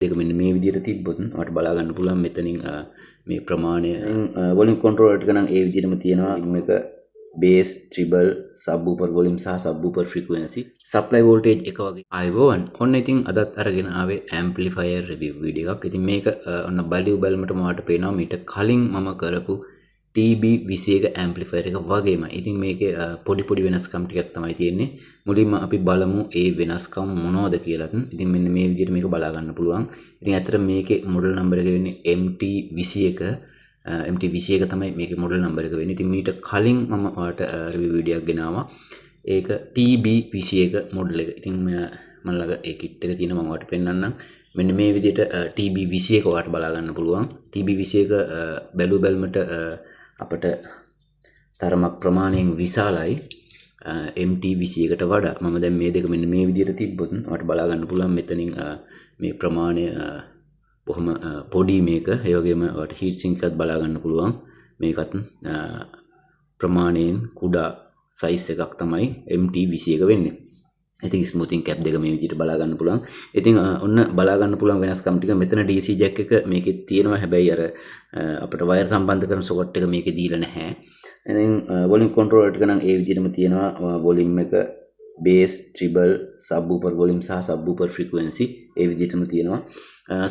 දෙක මෙන්න මේ විදිහට තිබ්බොත් ඔයාලට බලා ගන්න පුළුවන් මෙතනින් මේ ප්‍රමාණය වොලියුම් කන්ට්‍රෝලර් එක නම් ඒ විදිහටම තියෙනවා. මේක බේස්, ට්‍රිබල්, සබ් වූෆර් වොලියුම් සහ සබ් වූෆර් ෆ්‍රීකවෙන්සි, සප්ලයි වෝල්ටේජ් එක වගේ. ආයිබෝවන්. ඔන්න ඉතින් අදත් අරගෙන ආවේ ඇම්ප්ලිෆයර් රිවිව් වීඩියෝ එකක්. ඉතින් මේක ඔන්න බලමට මට පේනවා මීට කලින් මම කරපු TB21 ඇම්ප්ලිෆයර් එක වගේම. ඉතින් මේකේ පොඩි වෙනස්කම් ටිකක් තමයි තියෙන්නේ. මුලින්ම අපි බලමු ඒ වෙනස්කම් මොනවද කියලාත්. ඉතින් මෙන්න මේ විදිහට මේක බලා ගන්න පුළුවන්. ඉතින් අතර මේකේ මොඩල් නම්බර් එක වෙන්නේ MT21. MT21 තමයි මේකේ මොඩල් නම්බර් එක වෙන්නේ. ඉතින් මීට කලින් මම ඔයාලට රිවිව් වීඩියෝ එකක් ගෙනාවා. ඒක TB21 මොඩල් එක. ඉතින් මම ළඟ ඒ කිට් එක තියෙනවා මම ඔයාලට පෙන්නන්නම්. මෙන්න මේ විදිහට TB21 ඔයාලට බලා ගන්න පුළුවන්. TB21 බැලුමට අපට තරමක් ප්‍රමාණයෙන් විශාලයි MT21ට වඩා. මම දැන් මේ දෙක මෙන්න මේ විදිහට තිබ්බොත් ඔයාලට බලා ගන්න පුළුවන් මෙතනින් මේ ප්‍රමාණය බොහොම පොඩි මේක. ඒ වගේම ඔයාලට හීට් සින්ක් එකත් බලා ගන්න පුළුවන්. මේකත් ප්‍රමාණයෙන් කුඩා සයිස් එකක් තමයි MT21 වෙන්නේ. ඉතින් ස්මූතින් කැප් දෙක මේ විදිහට බලා ගන්න පුළුවන්. ඉතින් ඔන්න බලා ගන්න පුළුවන් වෙනස්කම් ටික මෙතන DC ජැක් එක මේකේ තියෙනවා. හැබැයි අර අපිට වයර් සම්බන්ධ කරන සොකට් එක මේකේ දීලා නැහැ. ඉතින් වොලියුම් කන්ට්‍රෝලර් එක නම් ඒ විදිහටම තියෙනවා. වොලියුම් එක, බේස්, ට්‍රිබල්, සබ් වූෆර් වොලියුම් සහ සබ් වූෆර් ෆ්‍රීකවෙන්සි ඒ විදිහටම තියෙනවා.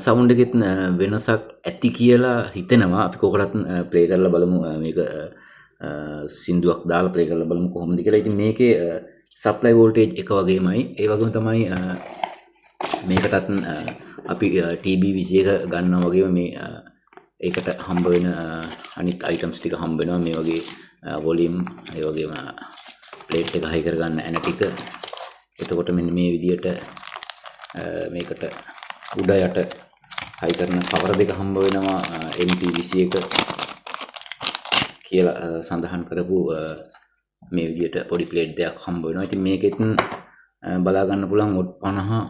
සවුන්ඩ් එකෙත් වෙනසක් ඇති කියලා හිතෙනවා. අපි කොහොමවත් ප්ලේ කරලා බලමු මේක සින්දුවක් දාලා ප්ලේ කරලා බලමු කොහොමද කියලා. ඉතින් මේකේ සප්ලයි වෝල්ටේජ් එක වගේමයි. ඒ වගේම තමයි මේකටත් අපි TB21 ගන්නවා වගේම මේ ඒකට හම්බ වෙන අනිත් අයිටම්ස් ටික හම්බ වෙනවා. මේ වගේ වොලියුම්, ඒ වගේම ප්ලේට් එක හයි කරගන්න ඇන ටික. එතකොට මෙන්න මේ විදියට මේකට උඩ යට හයි කරන කවර දෙක හම්බ වෙනවා. MT21 කියලා සඳහන් කරපු මේ විදියට පොඩි ප්ලේට් දෙකක් හම්බ වෙනවා. ඉතින් මේකෙත් බලා ගන්න පුළුවන් වොට් 50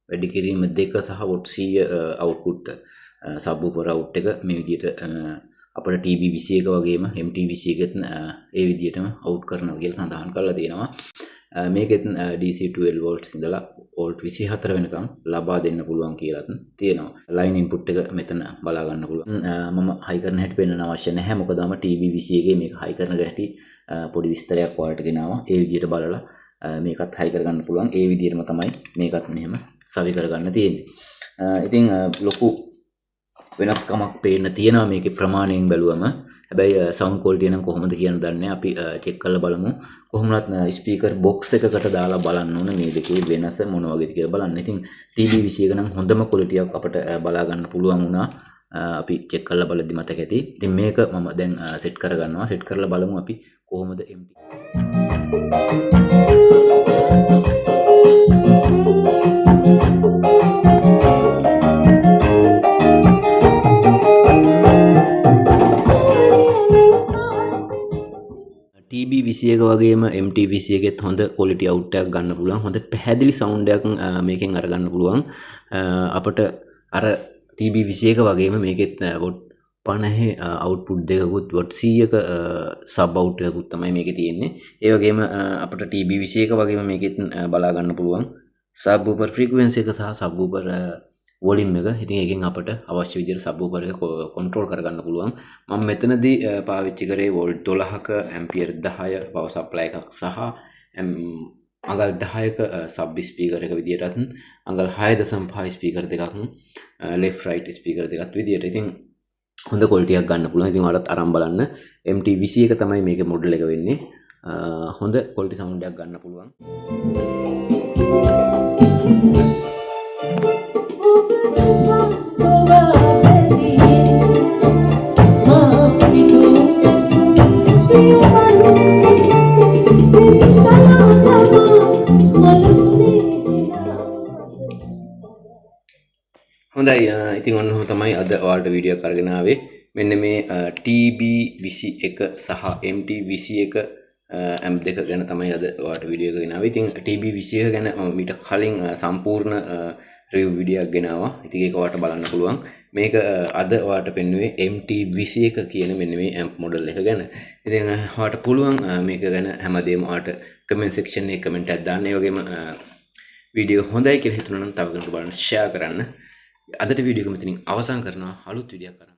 වැඩි කිරීම 2 සහ වොට් 100 අවුට්පුට් සබ් වූෆර් අවුට් එක මේ විදියට අපේ TB21 වගේම MT21 ඒ විදියටම අවුට් කරනවා කියලා සඳහන් කරලා තියෙනවා. මේකෙත් DC 12 volts ඉඳලා volt 24 වෙනකම් ලබා දෙන්න පුළුවන් කියලාත් තියෙනවා. ලයින් ඉන්පුට් එක මෙතන බලා ගන්න පුළුවන්. මම හයි කරන හැටි පෙන්වන්න අවශ්‍ය නැහැ. මොකද මම TB21 මේක හයි කරන හැටි පොඩි විස්තරයක් ඔයාලට ගෙනාවා. ඒ විදිහට බලලා මේකත් හයි කරගන්න පුළුවන්. ඒ විදිහටම තමයි මේකත් මෙහෙම සවි කරගන්න තියෙන්නේ. ඉතින් ලොකු වෙනස්කමක් පේන්න තියෙනවා මේකේ ප්‍රමාණයෙන් බැලුවම. හැබැයි සවුන්ඩ් ක්වොලිටි නම් කොහොමද කියන දන්නේ අපි චෙක් කරලා බලමු. කොහොමවත් ස්පීකර් බොක්ස් එකකට දාලා බලන්න ඕන මේ දෙකේ වෙනස මොන වගේද කියලා බලන්න. ඉතින් TB21 නම් හොඳම ක්වොලිටියක් අපිට බලා ගන්න පුළුවන් වුණා. අපි චෙක් කරලා බලද්දි මතක ඇති. ඉතින් මේක මම දැන් සෙට් කරගන්නවා. සෙට් කරලා බලමු අපි කොහොමද MT TB21 වගේම MT21 එකත් හොඳ ක්වොලිටි අවුට් එකක් ගන්න පුළුවන්. හොඳ පැහැදිලි සවුන්ඩ් එකක් මේකෙන් අරගන්න පුළුවන්. අපිට අර TB21 වගේම මේකෙත් වොට් 50 අවුට්පුට් දෙකකුත් වොට් 100ක සබ් අවුට් එකකුත් තමයි මේකේ තියෙන්නේ. ඒ වගේම අපිට TB21 වගේම මේකෙත් බලා ගන්න පුළුවන් සබ් වූෆර් ෆ්‍රීකවෙන්සි එක සහ සබ් වූෆර් වොලියුම් එක. ඉතින් ඒකෙන් අපිට අවශ්‍ය විදිහට සබ් වූෆර් එක කන්ට්‍රෝල් කරගන්න පුළුවන්. මම මෙතනදී පාවිච්චි කරේ වෝල්ට් 12ක ඇම්පියර් 10 පවර් සප්ලයි එකක් සහ අඟල් 10ක සබ් ස්පීකර් එක විදිහටත් අඟල් 6.5 ස්පීකර් දෙකක් left right ස්පීකර් දෙකක් විදිහට. ඉතින් හොඳ ක්වොලිටියක් ගන්න පුළුවන්. ඉතින් ඔයාලත් අරන් බලන්න. MT21 තමයි මේකේ මොඩල් එක වෙන්නේ. හොඳ ක්වොලිටි සවුන්ඩ් එකක් ගන්න පුළුවන්. හොඳයි. ඉතින් ඔන්න තමයි අද ඔයාලට වීඩියෝ එකක් අරගෙන ආවේ. මෙන්න මේ TB21 සහ MT21 ඇම්ප් දෙක ගැන තමයි අද ඔයාලට වීඩියෝ එක ගෙනාවේ. ඉතින් TB21 ගැන මම මීට කලින් සම්පූර්ණ රිවිව් වීඩියෝ එකක් ගෙනාවා. ඉතින් ඒක ඔයාලට බලන්න පුළුවන්. මේක අද ඔයාලට පෙන්වුවේ MT21 කියන මෙන්න මේ ඇම්ප් මොඩල් එක ගැන. ඉතින් ඔයාලට පුළුවන් මේක ගැන හැමදේම ඔයාලට කමෙන්ට් සෙක්ෂන් එකේ කමෙන්ට් එකක් දාන්න. ඒ වගේම වීඩියෝ හොඳයි කියලා හිතුණා නම් තව කෙනෙකුට බලන්න ෂෙයා කරන්න. අදට වීඩියෝ එක මෙතනින් අවසන් කරනවා. අලුත් වීඩියෝයක් කරනවා.